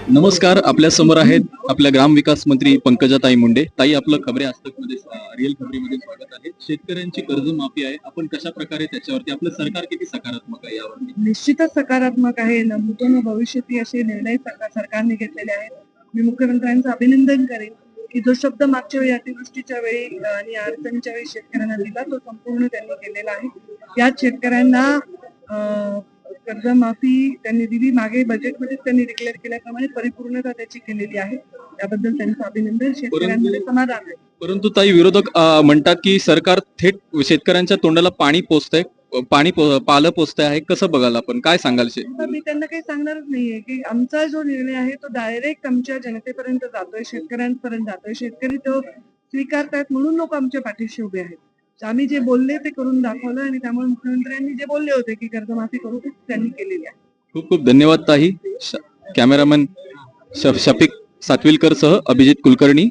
नमस्कार. आपल्या समोर आहेत आपल्या ग्रामविकास मंत्री पंकजाताई मुंडे. ताई, आपलं खबरे आजतक मध्ये रिअल खबरीमध्ये स्वागत आहे. शेतकऱ्यांची कर्जमाफी आहे, आपण कशा प्रकारे त्याच्यावरती आपलं सरकार किती सकारात्मक आहे यावरती? निश्चितच सकारात्मक आहे. नूतन भविष्याती असे निर्णय सरकारने घेतलेले आहेत. मी मुख्यमंत्र्यांचं अभिनंदन करेन की जो शब्द मागच्या वेळी अतिवृष्टीच्या वेळी आणि अडचणीच्या वेळी शेतकऱ्यांना दिला तो संपूर्ण त्यांनी केलेला आहे. यात शेतकऱ्यांना कर्जमाफी त्यांनी दिली. मागे बजेटमध्ये त्यांनी डिक्लेअर केल्याप्रमाणे परिपूर्णता त्याची केलेली आहे. त्याबद्दल त्यांचं अभिनंदन. शेतकऱ्यांमध्ये समाधान आहे. परंतु ताई, विरोधक म्हणतात की सरकार थेट शेतकऱ्यांच्या तोंडाला पाणी पालं पोचतंय आहे. कसं बघाल आपण, काय सांगाल? तर मी त्यांना काही सांगणारच नाहीये की आमचा जो निर्णय आहे तो डायरेक्ट आमच्या जनतेपर्यंत जातोय, शेतकऱ्यांपर्यंत जातोय. शेतकरी तो स्वीकारतात म्हणून लोक आमच्या पाठीशी उभे आहेत. आम्ही जे बोलले ते करून दाखवलं आणि त्यामुळे मुख्यमंत्र्यांनी जे बोलले होते की कर्जमाफी करू ते त्यांनी केलेली आहे. खूप खूप धन्यवाद ताई. कॅमेरामॅन शफिक सातविलकर सह अभिजित कुलकर्णी.